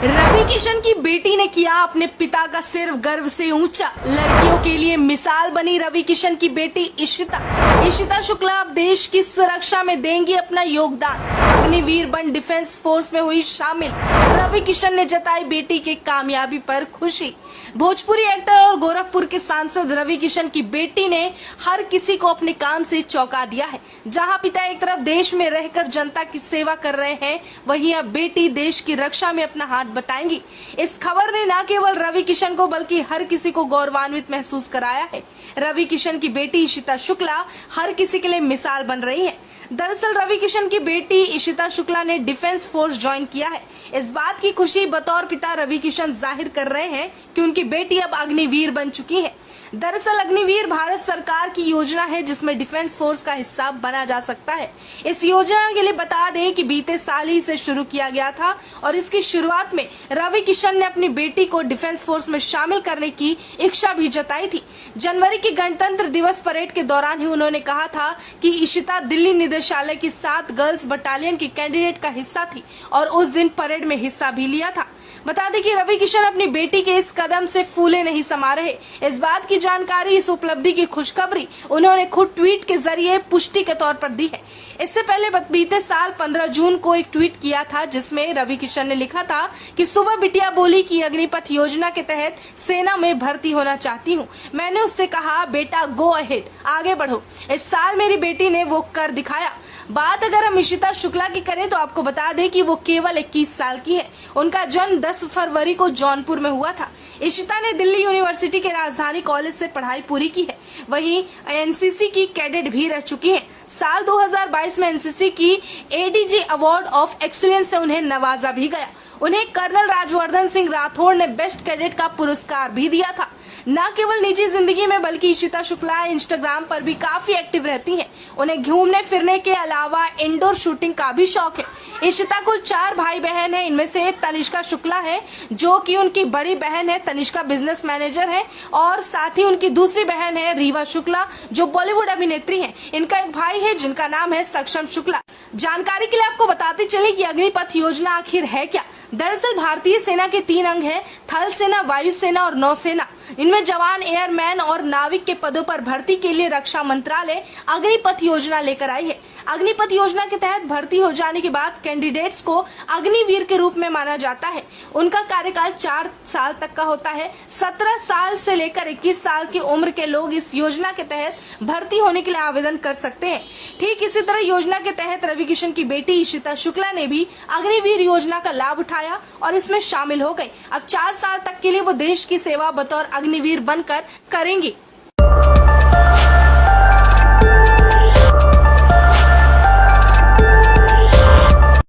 रवि किशन की बेटी ने किया अपने पिता का सिर गर्व से ऊंचा। लड़कियों के लिए मिसाल बनी रवि किशन की बेटी इशिता शुक्ला अब देश की सुरक्षा में देंगी अपना योगदान। अग्निवीर बन डिफेंस फोर्स में हुई शामिल। रवि किशन ने जताई बेटी के कामयाबी पर खुशी। भोजपुरी एक्टर और गोरखपुर के सांसद रवि किशन की बेटी ने हर किसी को अपने काम से चौंका दिया है। जहां पिता एक तरफ देश में रहकर जनता की सेवा कर रहे हैं, वहीं अब बेटी देश की रक्षा में अपना हाथ बटाएंगी। इस खबर ने न केवल रवि किशन को बल्कि हर किसी को गौरवान्वित महसूस कराया है। रवि किशन की बेटी इशिता शुक्ला हर किसी के लिए मिसाल बन रही है। दरअसल रवि किशन की बेटी इशिता शुक्ला ने डिफेंस फोर्स ज्वाइन किया है। इस बात की खुशी बतौर पिता रवि किशन जाहिर कर रहे हैं कि उनकी बेटी अब अग्निवीर बन चुकी है। दरअसल अग्निवीर भारत सरकार की योजना है जिसमें डिफेंस फोर्स का हिस्सा बना जा सकता है। इस योजना के लिए बता दें कि बीते साल ही इसे शुरू किया गया था और इसकी शुरुआत में रवि किशन ने अपनी बेटी को डिफेंस फोर्स में शामिल करने की इच्छा भी जताई थी। जनवरी की गणतंत्र दिवस परेड के दौरान ही उन्होंने कहा था कि इशिता दिल्ली निदेशालय की 7 गर्ल्स बटालियन की कैंडिडेट का हिस्सा थी और उस दिन परेड में हिस्सा भी लिया था। बता दें कि रवि किशन अपनी बेटी के इस कदम से फूले नहीं समा रहे। इस बात की जानकारी, इस उपलब्धि की खुशखबरी उन्होंने खुद ट्वीट के जरिए पुष्टि के तौर पर दी है। इससे पहले बीते साल 15 जून को एक ट्वीट किया था जिसमें रवि किशन ने लिखा था कि सुबह बिटिया बोली कि अग्निपथ योजना के तहत सेना में भर्ती होना चाहती हूँ। मैंने उससे कहा बेटा गो अहेड, आगे बढ़ो। इस साल मेरी बेटी ने वो कर दिखाया। बात अगर हम इशिता शुक्ला की करें तो आपको बता दें कि वो केवल 21 साल की है। उनका जन्म 10 फरवरी को जौनपुर में हुआ था। इशिता ने दिल्ली यूनिवर्सिटी के राजधानी कॉलेज से पढ़ाई पूरी की है। वहीं एनसीसी की कैडेट भी रह चुकी हैं। साल 2022 में एनसीसी की एडीजी अवार्ड ऑफ एक्सीलेंस से उन्हें नवाजा भी गया। उन्हें कर्नल राजवर्धन सिंह राठौड़ ने बेस्ट कैडेट का पुरस्कार भी दिया था। न केवल निजी जिंदगी में बल्कि इशिता शुक्ला इंस्टाग्राम पर भी काफी एक्टिव रहती हैं। उन्हें घूमने फिरने के अलावा इंडोर शूटिंग का भी शौक है। इशिता को 4 भाई बहन है। इनमें से एक तनिष्का शुक्ला है जो कि उनकी बड़ी बहन है। तनिष्का बिजनेस मैनेजर है और साथ ही उनकी दूसरी बहन है रीवा शुक्ला जो बॉलीवुड अभिनेत्री है। इनका एक भाई है जिनका नाम है सक्षम शुक्ला। जानकारी के लिए आपको बताते चले कि अग्निपथ योजना आखिर है क्या। दरअसल भारतीय सेना के 3 अंग हैं, थल सेना, वायु सेना और नौसेना। इनमें जवान, एयरमैन और नाविक के पदों पर भर्ती के लिए रक्षा मंत्रालय अग्निपथ योजना लेकर आई है। अग्निपथ योजना के तहत भर्ती हो जाने के बाद कैंडिडेट्स को अग्निवीर के रूप में माना जाता है। उनका कार्यकाल 4 साल तक का होता है। 17 साल से लेकर 21 साल की उम्र के लोग इस योजना के तहत भर्ती होने के लिए आवेदन कर सकते हैं। ठीक इसी तरह योजना के तहत रवि किशन की बेटी इशिता शुक्ला ने भी अग्निवीर योजना का लाभ उठाया और इसमें शामिल हो गई। अब 4 साल तक के लिए वो देश की सेवा बतौर अग्निवीर बनकर करेंगी।